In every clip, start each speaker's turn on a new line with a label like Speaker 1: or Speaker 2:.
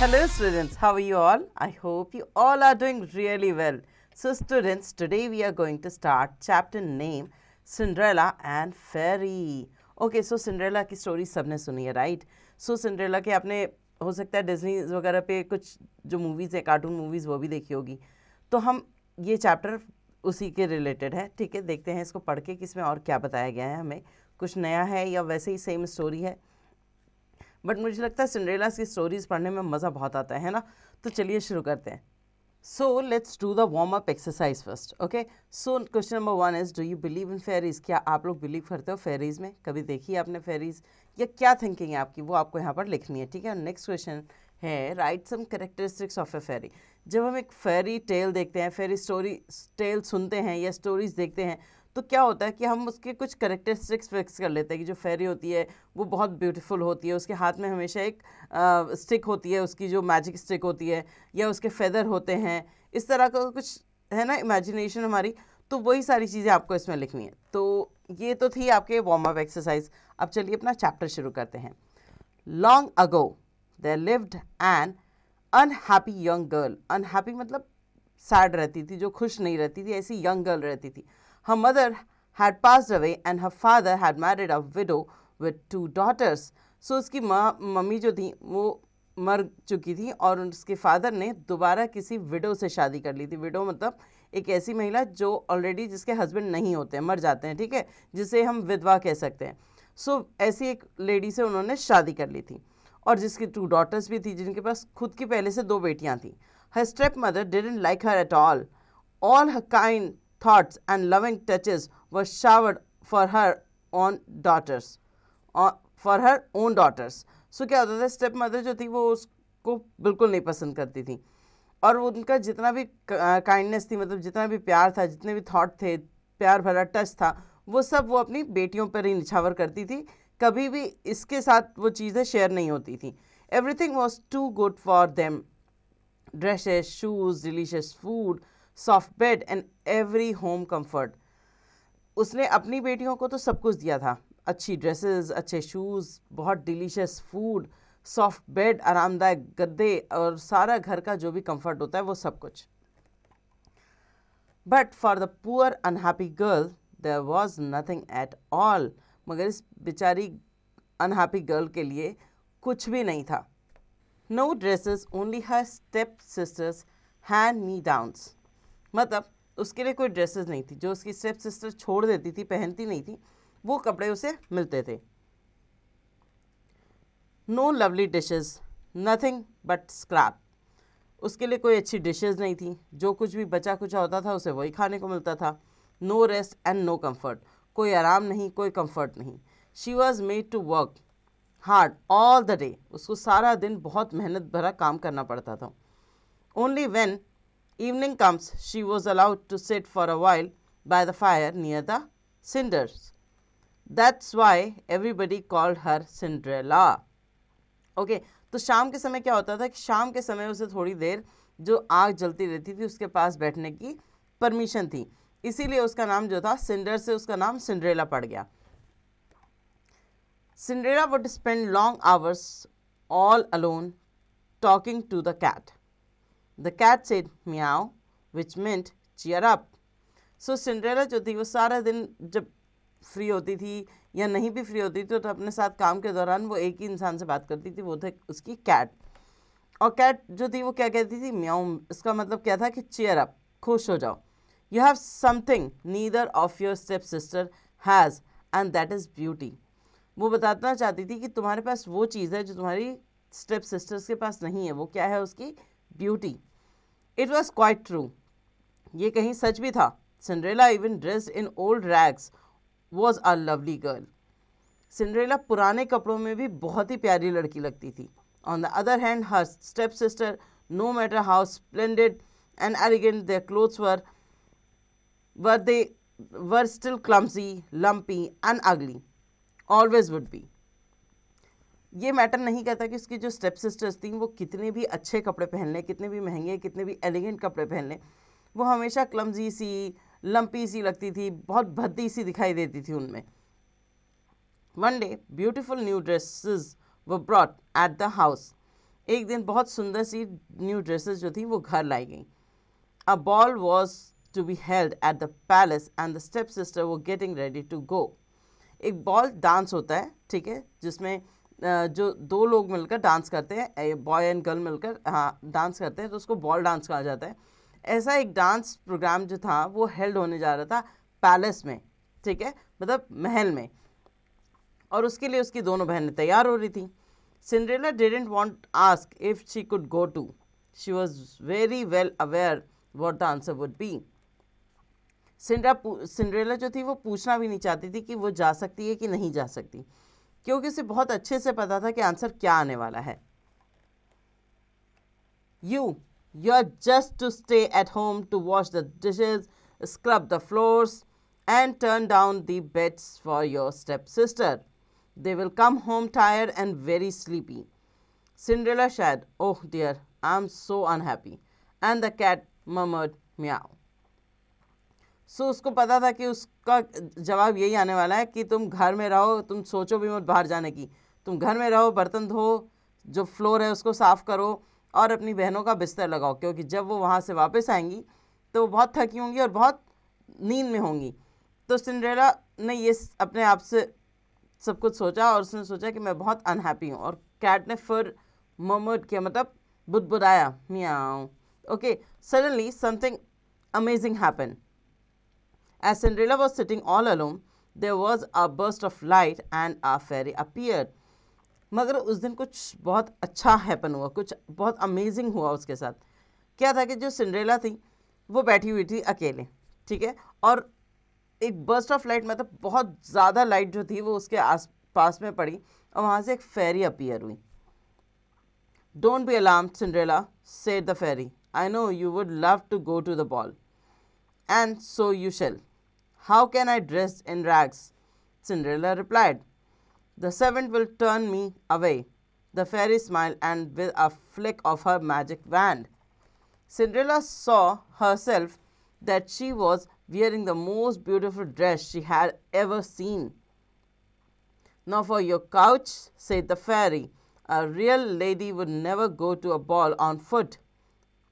Speaker 1: Hello students, how are you all? I hope you all are doing really well. So students, today we are going to start chapter name Cinderella and Fairy. Okay, so Cinderella की story सबने सुनी है, right? सो Cinderella के आपने हो सकता है Disney वगैरह पे कुछ जो मूवीज़ है, कार्टून मूवीज़, वो भी देखी होगी. तो हम ये चैप्टर उसी के रिलेटेड है, ठीक है. देखते हैं इसको पढ़ के कि इसमें और क्या बताया गया है, हमें कुछ नया है या वैसे ही सेम स्टोरी है. बट मुझे लगता है सिंड्रेला की स्टोरीज पढ़ने में मज़ा बहुत आता है ना. तो चलिए शुरू करते हैं. So let's do the warm up exercise first. Okay, so question number 1 is, do you believe in fairies? क्या आप लोग बिलीव करते हो फेरीज में? कभी देखी है आपने फेरीज, या क्या थिंकिंग है आपकी, वो आपको यहाँ पर लिखनी है, ठीक है. नेक्स्ट क्वेश्चन है, राइट सम कैरेक्टरिस्टिक्स ऑफ ए फेरी. जब हम एक फेरी टेल देखते हैं, फेरी स्टोरी टेल सुनते हैं या स्टोरीज देखते हैं, तो क्या होता है कि हम उसके कुछ कैरेक्टरिस्टिक्स फिक्स कर लेते हैं कि जो फेरी होती है वो बहुत ब्यूटीफुल होती है, उसके हाथ में हमेशा एक स्टिक होती है, उसकी जो मैजिक स्टिक होती है, या उसके फेदर होते हैं, इस तरह का कुछ है ना इमेजिनेशन हमारी. तो वही सारी चीज़ें आपको इसमें लिखनी है. तो ये तो थी आपके वार्म अप एक्सरसाइज. अब चलिए अपना चैप्टर शुरू करते हैं. Long ago there lived an unhappy young girl. Unhappy मतलब सैड रहती थी, जो खुश नहीं रहती थी, ऐसी यंग गर्ल रहती थी. Her mother had passed away and her father had married a widow with 2 daughters. So उसकी मम्मी जो थी वो मर चुकी थी और उसके फादर ने दोबारा किसी विडो से शादी कर ली थी. विडो मतलब एक ऐसी महिला जो ऑलरेडी जिसके हस्बैंड नहीं होते हैं, मर जाते हैं, ठीक है, जिसे हम विधवा कह सकते हैं. सो ऐसी एक लेडी से उन्होंने शादी कर ली थी और जिसकी 2 daughters भी थी, जिनके पास खुद की पहले से 2 बेटियां थी. Her stepmother didn't like her at all. All her kind thoughts and loving touches were showered for her own daughters. So क्या होता था, स्टेप मदर जो थी वो उसको बिल्कुल नहीं पसंद करती थी और उनका जितना भी काइंडनेस थी, मतलब जितना भी प्यार था, जितने भी थॉट थे, प्यार भरा टच था, वो सब वो अपनी बेटियों पर ही निछावर करती थी. कभी भी इसके साथ वो चीज़ें शेयर नहीं होती थी. Everything was too good for them. Dresses, shoes, delicious food, soft bed and every home comfort. उसने अपनी बेटियों को तो सब कुछ दिया था. अच्छी ड्रेसेस, अच्छे शूज़, बहुत डिलीशियस फूड, सॉफ्ट बेड, आरामदायक गद्दे और सारा घर का जो भी कंफर्ट होता है वो सब कुछ. But for the poor unhappy girl there was nothing at all. मगर इस बेचारी अनहैप्पी गर्ल के लिए कुछ भी नहीं था. No dresses, only her step sisters hand me downs. मतलब उसके लिए कोई ड्रेसेस नहीं थी, जो उसकी स्टेप सिस्टर छोड़ देती थी, पहनती नहीं थी, वो कपड़े उसे मिलते थे. No lovely dishes, nothing but scrap. उसके लिए कोई अच्छी डिशेस नहीं थी, जो कुछ भी बचा कुचा होता था उसे वही खाने को मिलता था. No rest and no comfort. कोई आराम नहीं, कोई कम्फर्ट नहीं. She was made to work hard all the day. उसको सारा दिन बहुत मेहनत भरा काम करना पड़ता था. Only when evening comes, she was allowed to sit for a while by the fire near the cinders. That's why everybody called her Cinderella. Okay, तो शाम के समय क्या होता था कि शाम के समय उसे थोड़ी देर जो आग जलती रहती थी उसके पास बैठने की परमिशन थी, इसीलिए उसका नाम जो था सिंडर से उसका नाम सिंड्रेला पड़ गया. Cinderella would spend long hours all alone talking to the cat. The cat said meow, which meant cheer up. So Cinderella जो थी वो सारा दिन जब फ्री होती थी या नहीं भी फ्री होती थी तो अपने साथ काम के दौरान वो एक ही इंसान से बात करती थी, वो थे उसकी कैट. और कैट जो थी वो क्या कहती थी, म्याऊ. इसका मतलब क्या था कि चीयर अप, खुश हो जाओ. You have something neither of your step sister has and that is beauty. वो बताना चाहती थी कि तुम्हारे पास वो चीज़ है जो तुम्हारी स्टेप सिस्टर्स के पास नहीं है. वो क्या है, उसकी beauty. It was quite true. ये कहीं सच भी था. Cinderella, even dressed in old rags, was a lovely girl. Cinderella पुराने कपड़ों में भी बहुत ही प्यारी लड़की लगती थी. On the other hand, her stepsister, no matter how splendid and arrogant their clothes they were still clumsy, lumpy and ugly. Always would be. ये मैटर नहीं करता कि उसकी जो स्टेप सिस्टर्स थी वो कितने भी अच्छे कपड़े पहन लें, कितने भी महंगे, कितने भी एलिगेंट कपड़े पहन लें, वो हमेशा क्लमजी सी, लंपी सी लगती थी, बहुत भद्दी सी दिखाई देती थी उनमें. One day beautiful new dresses were brought at the house. एक दिन बहुत सुंदर सी न्यू ड्रेसेस जो थी वो घर लाई गई. A ball was to be held at the palace and the step sister were getting ready to go. एक बॉल डांस होता है, ठीक है, जिसमें जो दो लोग मिलकर डांस करते हैं, बॉय एंड गर्ल मिलकर डांस करते हैं, तो उसको बॉल डांस कहा जाता है. ऐसा एक डांस प्रोग्राम जो था वो हेल्ड होने जा रहा था पैलेस में, ठीक है, मतलब महल में, और उसके लिए उसकी दोनों बहनें तैयार हो रही थी. Cinderella didn't want ask if she could go too. She was very well aware what the answer would be. Cinderella जो थी वो पूछना भी नहीं चाहती थी कि वो जा सकती है कि नहीं जा सकती, क्योंकि उसे बहुत अच्छे से पता था कि आंसर क्या आने वाला है. You are just to stay at home to wash the dishes, scrub the floors, and turn down the beds for your stepsister. They will come home tired and very sleepy. Cinderella said, "Oh dear, I'm so unhappy." And the cat murmured, "Meow." सो उसको पता था कि उसका जवाब यही आने वाला है कि तुम घर में रहो, तुम सोचो भी मत बाहर जाने की, तुम घर में रहो, बर्तन धो, जो फ्लोर है उसको साफ़ करो और अपनी बहनों का बिस्तर लगाओ, क्योंकि जब वो वहाँ से वापस आएंगी तो वो बहुत थकी होंगी और बहुत नींद में होंगी. तो सिंड्रेला ने ये अपने आप से सब कुछ सोचा और उसने सोचा कि मैं बहुत अनहैप्पी हूँ. और कैट ने फिर मर्मर्ड किया, मतलब बुदबुदाया, Miao. Okay, suddenly something amazing happened. As Cinderella was sitting all alone, there was a burst of light and a fairy appeared. मगर उस दिन कुछ बहुत अच्छा हैपन हुआ, कुछ बहुत अमेजिंग हुआ उसके साथ. क्या था कि जो सिंड्रेला थी वो बैठी हुई थी अकेले, ठीक है, और एक बर्स्ट ऑफ लाइट, मतलब बहुत ज़्यादा लाइट जो थी वो उसके आस पास में पड़ी और वहाँ से एक फेरी अपीयर हुई. Don't be alarmed Cinderella, said the fairy. I know you would love to go to the ball, and so you shall. How can I dress in rags? Cinderella replied. The servant will turn me away. The fairy smiled and with a flick of her magic wand. Cinderella saw herself that she was wearing the most beautiful dress she had ever seen. Now for your couch, said the fairy. A real lady would never go to a ball on foot.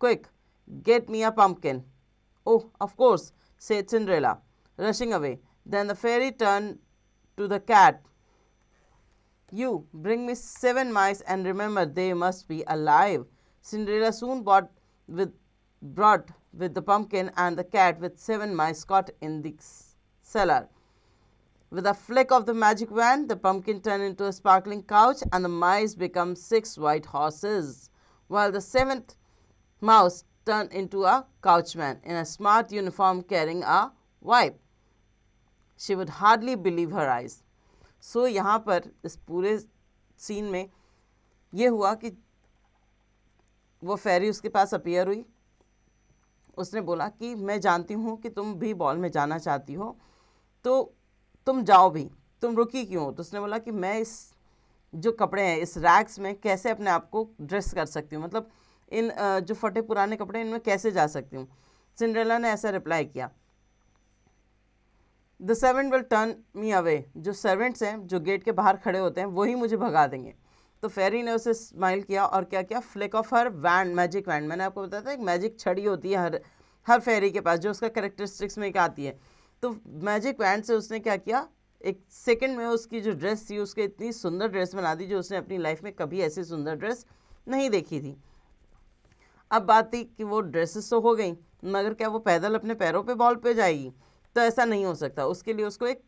Speaker 1: Quick, get me a pumpkin. Oh, of course, said Cinderella, rushing away. Then the fairy turned to the cat. You, bring me 7 mice and remember they must be alive. Cinderella soon brought with the pumpkin and the cat with 7 mice caught in the cellar. With a flick of the magic wand, the pumpkin turned into a sparkling couch and the mice became 6 white horses, while the 7th mouse turned into a couchman in a smart uniform carrying a wipe. She would hardly believe her eyes. So यहाँ पर इस पूरे scene में ये हुआ कि वो फेरी उसके पास अपीयर हुई. उसने बोला कि मैं जानती हूँ कि तुम भी बॉल में जाना चाहती हो, तो तुम जाओ भी, तुम रुकी क्यों हो? तो उसने बोला कि मैं इस जो कपड़े हैं, इस रैक्स में कैसे अपने आप को ड्रेस कर सकती हूँ, मतलब इन जो फटे पुराने कपड़े इनमें कैसे जा सकती हूँ. सिंड्रेला ने ऐसा रिप्लाई किया. The servant will turn me away. जो सर्वेंट्स हैं, जो गेट के बाहर खड़े होते हैं, वही मुझे भगा देंगे. तो फेरी ने उसे स्माइल किया और क्या किया, flick of her wand, magic wand. मैंने आपको बताया था एक मैजिक छड़ी होती है हर फेरी के पास, जो उसका कैरेक्टरिस्टिक्स में एक आती है. तो मैजिक वैंड से उसने क्या किया, एक सेकंड में उसकी जो ड्रेस थी उसके इतनी सुंदर ड्रेस बना दी जो उसने अपनी लाइफ में कभी ऐसी सुंदर ड्रेस नहीं देखी थी. अब बात थी कि वो ड्रेसेस तो हो गई, मगर क्या वो पैदल अपने पैरों पे बॉल पे जाएगी? तो ऐसा नहीं हो सकता. उसके लिए उसको एक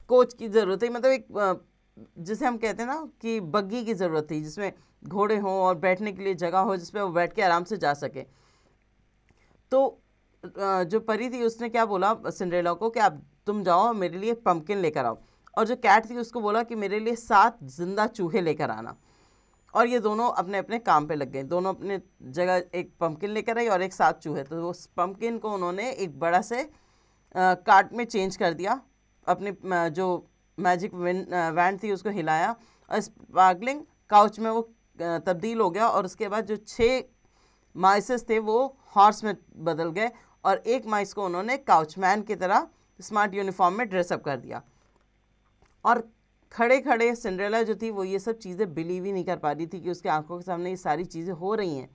Speaker 1: कोच की ज़रूरत है, मतलब एक जिसे हम कहते हैं ना कि बग्गी की ज़रूरत थी, जिसमें घोड़े हों और बैठने के लिए जगह हो जिस पे वो बैठ के आराम से जा सके. तो जो परी थी उसने क्या बोला सिंड्रेला को कि आप तुम जाओ मेरे लिए पम्पकिन लेकर आओ. और जो कैट थी उसको बोला कि मेरे लिए 7 जिंदा चूहे लेकर आना. और ये दोनों अपने अपने काम पे लग गए. दोनों अपने जगह एक पम्पकिन लेकर आई और एक 7 चूहे. तो उस पम्पकिन को उन्होंने एक बड़ा से कार्ट में चेंज कर दिया, अपनी जो मैजिक वैंड थी उसको हिलाया और स्पार्कलिंग काउच में वो तब्दील हो गया. और उसके बाद जो 6 माइसेस थे वो हॉर्स में बदल गए और एक माइस को उन्होंने काउचमैन की तरह स्मार्ट यूनिफॉर्म में ड्रेसअप कर दिया. और खड़े खड़े सिंड्रेला जो थी वो ये सब चीज़ें बिलीव ही नहीं कर पा रही थी कि उसके आंखों के सामने ये सारी चीज़ें हो रही हैं।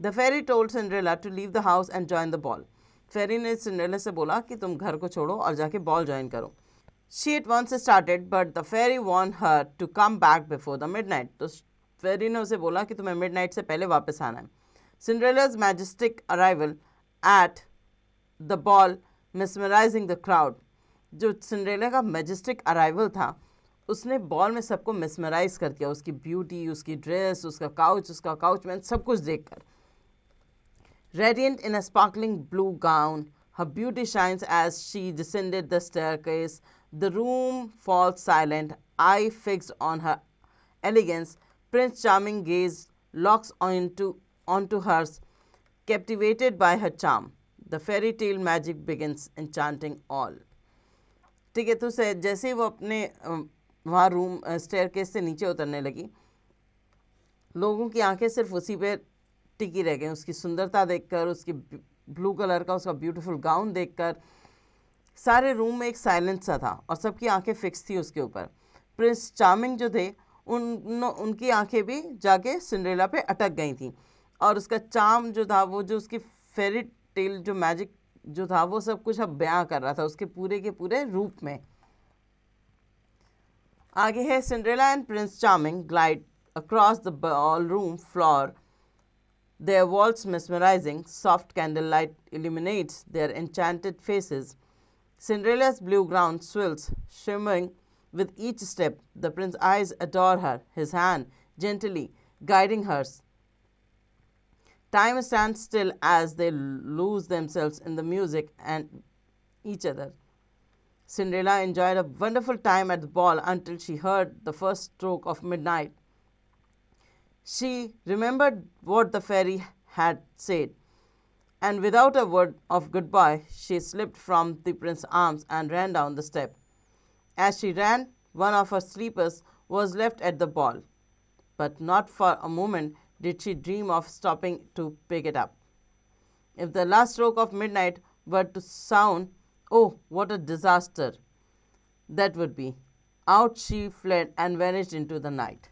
Speaker 1: The fairy told Cinderella to leave the house and join the ball. Fairy ने सिंड्रेला से बोला कि तुम घर को छोड़ो और जाके बॉल ज्वाइन करो। She at once started but the fairy warned her to come back before the midnight. तो फेरी ने उसे बोला कि तुम्हें मिडनाइट से पहले वापस आना है। सिंड्रेला's majestic arrival at the ball mesmerizing the crowd। जो सिंड्रेला का मैजेस्टिक अराइवल था उसने बॉल में सबको मेस्मराइज कर दिया, उसकी ब्यूटी, उसकी ड्रेस, उसका काउच मैन, सब कुछ देखकर। Radiant in a sparkling blue gown, her beauty shines as she descended the staircase. The room falls silent, eye fixed on her elegance. Prince Charming gazed locks onto hers, captivated by her charm. The fairy tale magic begins, enchanting all। ठीक है, तो जैसे ही वो अपने वहाँ room staircase से नीचे उतरने लगी, लोगों की आंखें सिर्फ उसी पे टिकी रह गई, उसकी सुंदरता देखकर, उसकी ब्लू कलर का उसका ब्यूटीफुल गाउन देखकर। सारे रूम में एक साइलेंस सा था और सबकी आंखें फिक्स थी उसके ऊपर। प्रिंस चार्मिंग जो थे उनकी आंखें भी जाके सिंड्रेला पे अटक गई थी और उसका चार्म जो था, वो जो उसकी फेरी टेल जो मैजिक जो था, वो सब कुछ अब बयां कर रहा था उसके पूरे के पूरे रूप में। आगे है Cinderella and Prince charming glide across the ballroom floor, their waltz mesmerizing, soft candlelight illuminates their enchanted faces. Cinderella's blue gown swells, shimmering with each step. The prince's eyes adore her, his hand gently guiding hers. Time stands still as they lose themselves in the music and each other. Cinderella enjoyed a wonderful time at the ball until she heard the first stroke of midnight. She remembered what the fairy had said, and without a word of goodbye, she slipped from the prince's arms and ran down the step. As she ran, one of her sleepers was left at the ball, but not for a moment did she dream of stopping to pick it up. If the last stroke of midnight were to sound, oh, what a disaster that would be! Out she fled and vanished into the night.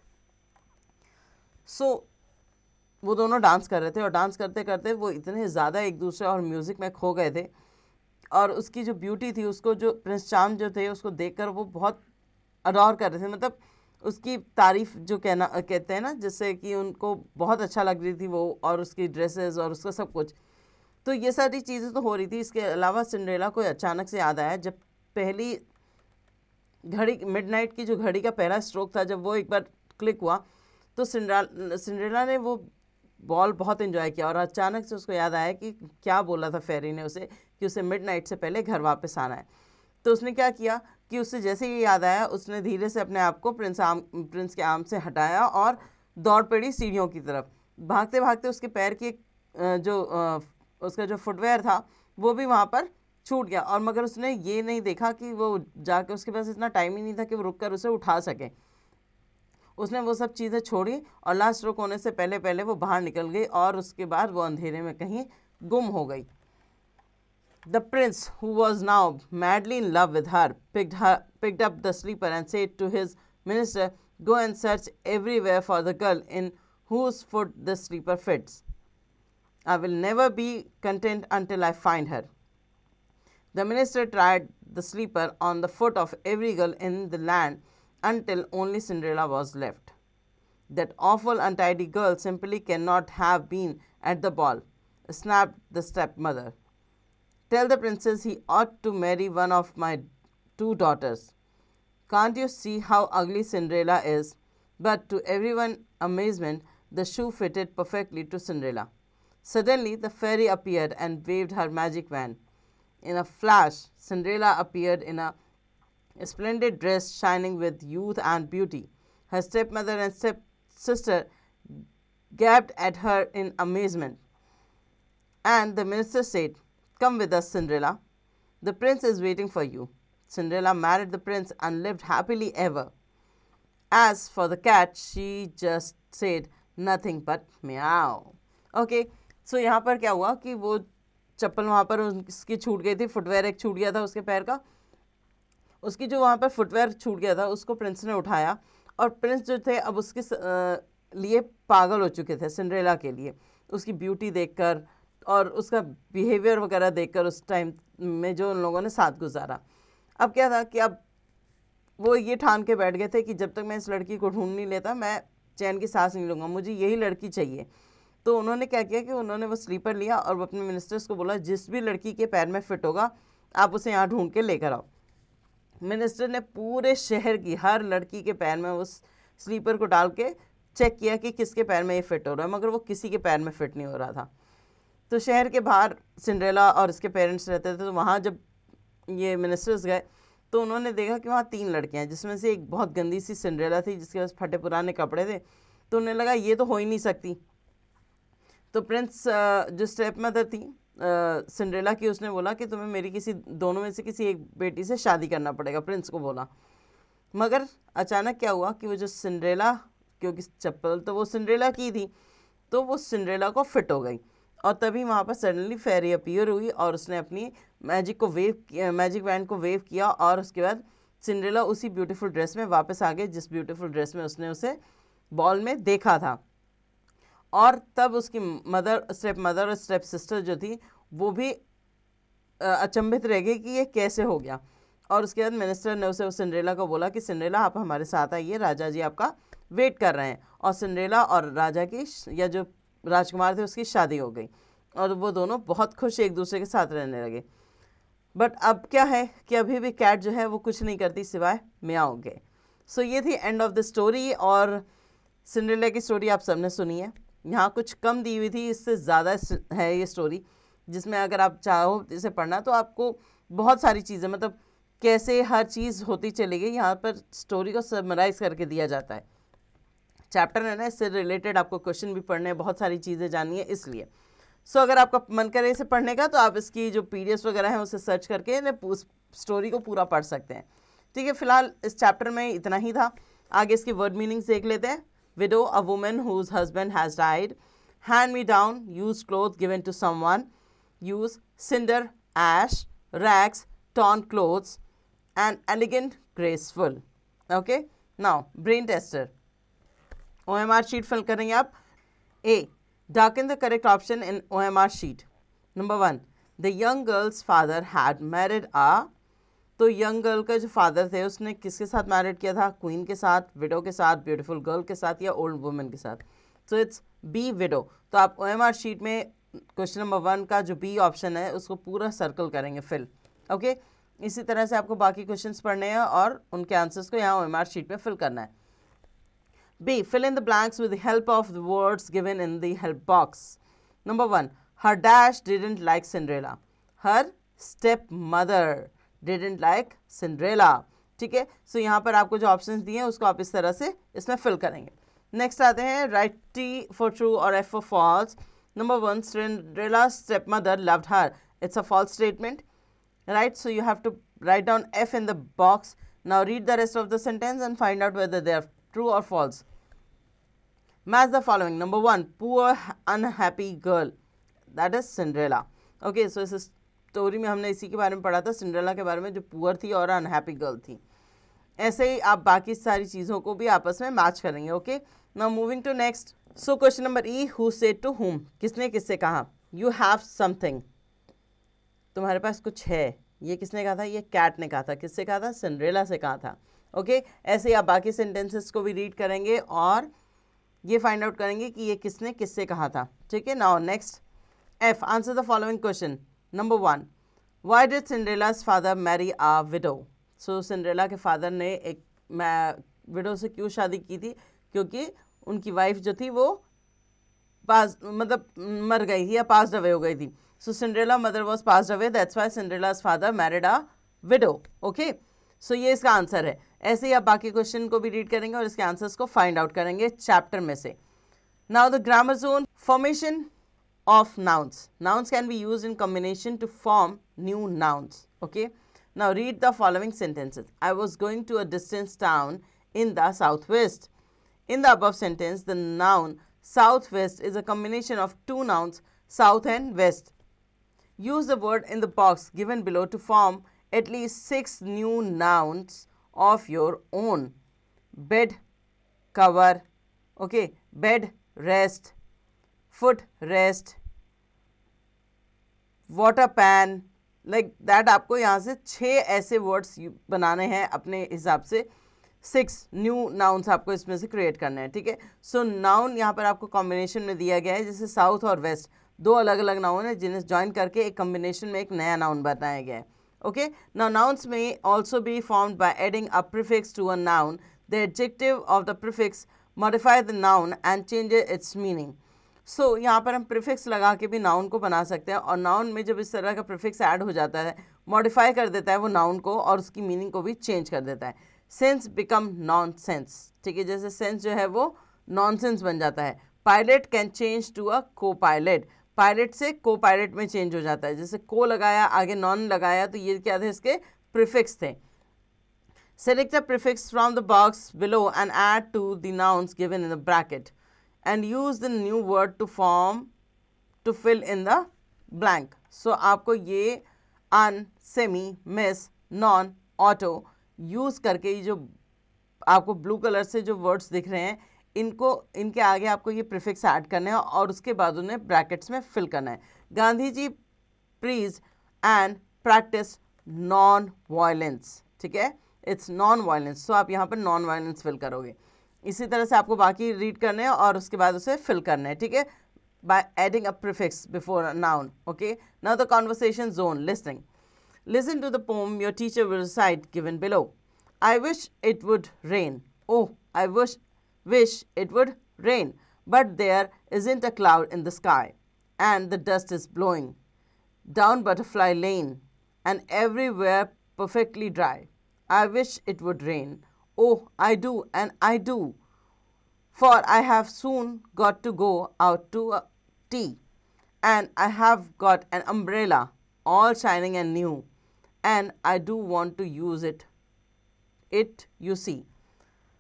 Speaker 1: वो दोनों dance कर रहे थे और dance करते करते वो इतने ज़्यादा एक दूसरे और म्यूज़िक में खो गए थे और उसकी जो ब्यूटी थी, उसको जो प्रिंस चार्म जो थे उसको देखकर वो बहुत अडोर कर रहे थे, मतलब उसकी तारीफ़ जो कहते हैं ना, जिससे कि उनको बहुत अच्छा लग रही थी वो, और उसकी ड्रेसेस और उसका सब कुछ। तो ये सारी चीज़ें तो हो रही थी। इसके अलावा सिंड्रेला को अचानक से याद आया, जब पहली घड़ी मिडनाइट की जो घड़ी का पहला स्ट्रोक था, जब वो एक बार क्लिक हुआ तो सिंड्रेला ने वो बॉल बहुत एंजॉय किया और अचानक से उसको याद आया कि क्या बोला था फेरी ने उसे कि उसे मिडनाइट से पहले घर वापस आना है। तो उसने क्या किया कि उसे जैसे ही याद आया, उसने धीरे से अपने आप को प्रिंस के आर्म से हटाया और दौड़ पड़ी सीढ़ियों की तरफ। भागते भागते उसके पैर की उसका जो फुटवेयर था वो भी वहाँ पर छूट गया, और मगर उसने ये नहीं देखा कि वो जाके, उसके पास इतना टाइम ही नहीं था कि वो रुक कर उसे उठा सके। उसने वो सब चीज़ें छोड़ी और लास्ट स्ट्रोक होने से पहले पहले वो बाहर निकल गई और उसके बाद वो अंधेरे में कहीं गुम हो गई। The prince, who was now madly in love with her, picked up the sleeper and said to his minister, "Go and search everywhere for the girl in whose foot the sleeper fits. I will never be content until I find her." The minister tried the sleeper on the foot of every girl in the land until only Cinderella was left. "That awful untidy girl simply cannot have been at the ball," snapped the stepmother. "Tell the princess he ought to marry one of my 2 daughters. Can't you see how ugly Cinderella is?" But to everyone's amazement, the shoe fitted perfectly to Cinderella. Suddenly, the fairy appeared and waved her magic wand. In a flash, Cinderella appeared in a splendid dress shining with youth and beauty. Her stepmother and stepsister gaped at her in amazement. And the minister said, "Come with us, Cinderella. The prince is waiting for you." Cinderella married the prince and lived happily ever. As for the cat, she just said nothing but meow. Okay, so यहाँ पर क्या हुआ कि वो चप्पल वहाँ पर उसकी छूट गई थी, फुटवेयर एक छूट गया था उसके पैर का। उसकी जो वहाँ पर फुटवेयर छूट गया था उसको प्रिंस ने उठाया, और प्रिंस जो थे अब उसके लिए पागल हो चुके थे सिंड्रेला के लिए, उसकी ब्यूटी देखकर और उसका बिहेवियर वगैरह देखकर उस टाइम में जो उन लोगों ने साथ गुजारा। अब क्या था कि अब वो ये ठान के बैठ गए थे कि जब तक मैं इस लड़की को ढूंढ नहीं लेता मैं चैन की सांस नहीं लूँगा, मुझे यही लड़की चाहिए। तो उन्होंने क्या किया कि उन्होंने वो स्लीपर लिया और वो अपने मिनिस्टर्स को बोला जिस भी लड़की के पैर में फिट होगा आप उसे यहाँ ढूंढ के लेकर आओ। मिनिस्टर ने पूरे शहर की हर लड़की के पैर में उस स्लीपर को डाल के चेक किया कि किसके पैर में ये फिट हो रहा है, मगर वो किसी के पैर में फिट नहीं हो रहा था। तो शहर के बाहर सिंड्रेला और इसके पेरेंट्स रहते थे, तो वहाँ जब ये मिनिस्टर्स गए तो उन्होंने देखा कि वहाँ 3 लड़कियाँ हैं, जिसमें से एक बहुत गंदी सी सिंड्रेला थी जिसके पास फटे पुराने कपड़े थे। तो उन्हें लगा ये तो हो ही नहीं सकती। तो प्रिंस जो स्टेप मदर थी सिंड्रेला की, उसने बोला कि तुम्हें मेरी किसी दोनों में से किसी एक बेटी से शादी करना पड़ेगा, प्रिंस को बोला। मगर अचानक क्या हुआ कि वो जो सिंड्रेला, क्योंकि चप्पल तो वो सिंड्रेला की थी, तो वो सिंड्रेला को फिट हो गई, और तभी वहाँ पर सडनली फेरी अपीयर हुई और उसने अपनी मैजिक वैंड को वेव किया, और उसके बाद सिंड्रेला उसी ब्यूटीफुल ड्रेस में वापस आ गई जिस ब्यूटीफुल ड्रेस में उसने उसे बॉल में देखा था। और तब उसकी स्टेप मदर और स्टेप सिस्टर जो थी वो भी अचंभित रह गई कि ये कैसे हो गया। और उसके बाद मिनिस्टर ने उसे सिंड्रेला को बोला कि सिंड्रेला आप हमारे साथ आइए, राजा जी आपका वेट कर रहे हैं। और सिंड्रेला और राजा की या जो राजकुमार थे उसकी शादी हो गई, और वो दोनों बहुत खुश एक दूसरे के साथ रहने लगे। बट अब क्या है कि अभी भी कैट जो है वो कुछ नहीं करती सिवाय म्याओ के। सो ये थी एंड ऑफ द स्टोरी, और सिंड्रेला की स्टोरी आप सबने सुनी है। यहाँ कुछ कम दी हुई थी, इससे ज़्यादा है ये स्टोरी, जिसमें अगर आप चाहो इसे पढ़ना तो आपको बहुत सारी चीज़ें, मतलब कैसे हर चीज़ होती चली गई, यहाँ पर स्टोरी को समराइज़ करके दिया जाता है। चैप्टर है ना, इससे रिलेटेड आपको क्वेश्चन भी पढ़ने हैं, बहुत सारी चीज़ें जाननी है इसलिए। सो अगर आपका मन करे इसे पढ़ने का तो आप इसकी जो पीडीएफ वगैरह हैं उसे सर्च करके स्टोरी को पूरा पढ़ सकते हैं। ठीक है, फिलहाल इस चैप्टर में इतना ही था। आगे इसकी वर्ड मीनिंग्स देख लेते हैं। Widow, a woman whose husband has died. Hand me down, use cloth given to someone. Use cinder, ash, rags, torn clothes, and elegant, graceful. Okay, now brain tester. OMR sheet fill करेंगे आप। A, darken the correct option in OMR sheet. Number 1, the young girl's father had married a, तो young girl का जो father थे उसने किसके साथ married किया था? क्वीन के साथ, विडो के साथ, ब्यूटीफुल गर्ल के साथ, या ओल्ड वुमेन के साथ? So it's B, widow. तो आप OMR शीट में क्वेश्चन नंबर 1 का जो बी ऑप्शन है उसको पूरा सर्कल करेंगे फिल। ओके, इसी तरह से आपको बाकी क्वेश्चंस पढ़ने हैं और उनके आंसर्स को यहाँ OMR शीट में फिल करना है। B, fill in the blanks with the help of the words given in the help box. Number 1, her dash didn't like Cinderella. Her stepmother didn't like Cinderella. ठीक है, सो यहाँ पर आपको जो ऑप्शंस दिए हैं उसको आप इस तरह से इसमें फिल करेंगे। नेक्स्ट आते हैं राइट T for true और F for false. Number 1, Cinderella's stepmother loved her. It's a false statement. Right, so you have to write down F in the box. Now read the rest of the sentence and find out whether they are true or false. Match the following. Number 1, poor unhappy girl, that is Cinderella. Okay, so इस story में हमने इसी के बारे में पढ़ा था, Cinderella के बारे में, जो पुअर थी और अनहैप्पी गर्ल थी। ऐसे ही आप बाकी सारी चीज़ों को भी आपस में मैच करेंगे। Okay, now moving to next. So question number E, who said to whom, किसने किससे कहा? यू हैव समथिंग, तुम्हारे पास कुछ है, ये किसने कहा था? ये कैट ने कहा था। किससे कहा था? सिंड्रेला से कहा था। ओके, ऐसे ही आप बाकी सेंटेंसेस को भी रीड करेंगे और ये फाइंड आउट करेंगे कि ये किसने किससे कहा था। ठीक है, now next F, answer the following question. Number 1, why did Cinderella's father marry a widow? So Cinderella के फादर ने एक विडो से क्यों शादी की थी? क्योंकि उनकी वाइफ जो थी वो मर गई थी या पास्ड अवे हो गई थी। So Cinderella mother was passed away. That's why Cinderella's father married a widow. Okay, so ये इसका आंसर है। ऐसे ही आप बाकी क्वेश्चन को भी रीड करेंगे और इसके आंसर्स को फाइंड आउट करेंगे चैप्टर में से। Now the grammar zone, formation of nouns. Nouns can be used in combination to form new nouns. Okay, now read the following sentences. I was going to a distant town in the southwest. In the above sentence, the noun southwest is a combination of two nouns, south and west. Use the word in the box given below to form at least 6 new nouns of your own. Bed, cover, okay, bed, rest, foot, rest, water pan, like that. आपको यहाँ से 6 ऐसे words बनाने हैं अपने हिसाब से, 6 new nouns आपको इसमें से क्रिएट करने हैं, ठीक है। सो नाउन यहाँ पर आपको कॉम्बिनेशन में दिया गया है, जैसे साउथ और वेस्ट दो अलग अलग नाउन है जिन्हें ज्वाइन करके एक कॉम्बिनेशन में एक नया नाउन बनाया गया है। Okay, now nouns may also be formed by adding a prefix to a noun. The adjective of the prefix modify the noun and change its meaning. So यहाँ पर हम प्रीफिक्स लगा के भी नाउन को बना सकते हैं, और नाउन में जब इस तरह का प्रीफिक्स ऐड हो जाता है, मॉडिफाई कर देता है वो नाउन को और उसकी मीनिंग को भी चेंज कर देता है। सेंस बिकम नॉन सेंस, ठीक है, जैसे सेंस जो है वो नॉन सेंस बन जाता है। Pilot can change to a copilot, pilot से को पायलट में चेंज हो जाता है, जैसे को लगाया आगे नॉन लगाया तो ये क्या थे, इसके प्रीफिक्स थे। Select a prefix from the box below and add to the nouns given in the bracket and use the new word to form to fill in the blank. So आपको ये un, semi, miss, non, auto use करके ये जो आपको blue colour से जो words दिख रहे हैं इनके आगे आपको ये प्रीफिक्स ऐड करने हैं और उसके बाद उन्हें ब्रैकेट्स में फिल करना है। Gandhi ji प्रीज and practice non violence, ठीक है, इट्स नॉन वायलेंस। सो आप यहाँ पर नॉन वायलेंस फिल करोगे। इसी तरह से आपको बाकी रीड करने हैं और उसके बाद उसे फिल करना है, ठीक है, by adding a prefix before a noun. Okay, now the conversation zone, listening. Listen to the poem your teacher will recite given below. I wish it would rain, oh I wish it would rain, but there isn't a cloud in the sky and the dust is blowing down Butterfly Lane and everywhere perfectly dry. I wish it would rain. Oh, I do, and I do, for I have soon got to go out to tea, and I have got an umbrella all shining and new, and I do want to use it, you see.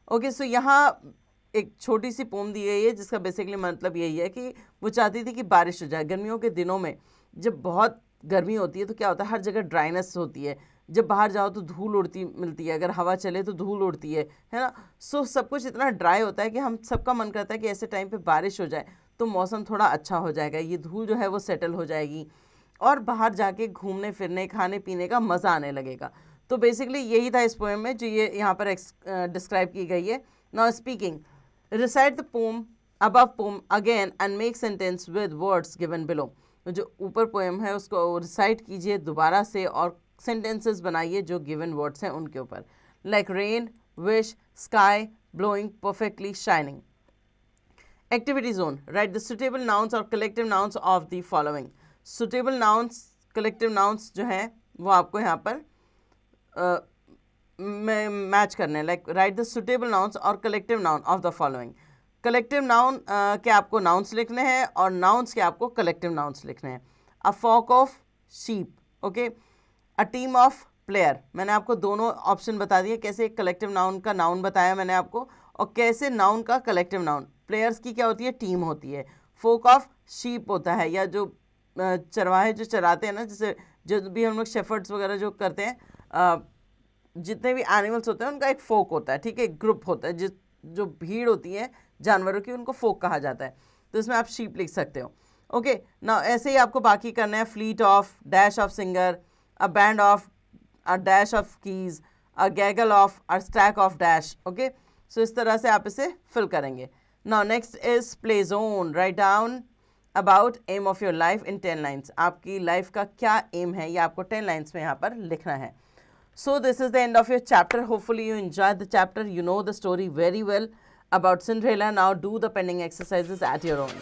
Speaker 1: Okay, so यहाँ एक छोटी सी pome दी गई है जिसका basically मतलब यही है कि वो चाहती थी कि बारिश हो जाए। गर्मियों के दिनों में जब बहुत गर्मी होती है तो क्या होता है, हर जगह ड्राइनेस होती है, जब बाहर जाओ तो धूल उड़ती मिलती है, अगर हवा चले तो धूल उड़ती है ना। सो सब कुछ इतना ड्राई होता है कि हम सबका मन करता है कि ऐसे टाइम पे बारिश हो जाए तो मौसम थोड़ा अच्छा हो जाएगा, ये धूल जो है वो सेटल हो जाएगी और बाहर जाके घूमने फिरने खाने पीने का मज़ा आने लगेगा। तो बेसिकली यही था इस पोएम में जो ये यहाँ पर डिस्क्राइब की गई है। Now speaking, recite the poem above poem again and make sentence with words given below. जो ऊपर पोएम है उसको रिसाइट कीजिए दोबारा से और सेंटेंसेस बनाइए जो गिवन वर्ड्स हैं उनके ऊपर, like rain, wish, sky, blowing, perfectly shining. Activity zone, write the suitable nouns और collective nouns of the following. Suitable nouns, collective nouns जो हैं वो आपको यहाँ पर मैच करने हैं, like write the suitable nouns और collective noun of the following. Collective noun के आपको नाउन्स लिखने हैं और नाउन्स के आपको कलेक्टिव नाउन्स लिखने हैं। A flock of sheep, okay, a team of player. मैंने आपको दोनों ऑप्शन बता दिए, कैसे एक कलेक्टिव नाउन का नाउन बताया मैंने आपको और कैसे नाउन का कलेक्टिव नाउन। प्लेयर्स की क्या होती है, टीम होती है। फोक ऑफ शीप होता है या जो चरवाहे जो चराते हैं ना, जैसे जो भी हम लोग शेफर्ड्स वगैरह जो करते हैं, जितने भी एनिमल्स होते हैं उनका एक फोक होता है, ठीक है, एक ग्रुप होता है, जो भीड़ होती है जानवरों की उनको फोक कहा जाता है। तो इसमें आप शीप लिख सकते हो। ओके, ना ऐसे ही आपको बाकी करना है। Fleet of, dash of singer, a band of, a dash of keys, a gaggle of, a stack of dash. Okay, so इस तरह से आप इसे फिल करेंगे। Now next is play zone. Write down about aim of your life in 10 lines. आपकी life का क्या M है ये आपको 10 लाइन्स में यहाँ पर लिखना है। So this is the end of your chapter. Hopefully you enjoyed the chapter. You know the story very well about Cinderella. Now do the pending exercises at your own.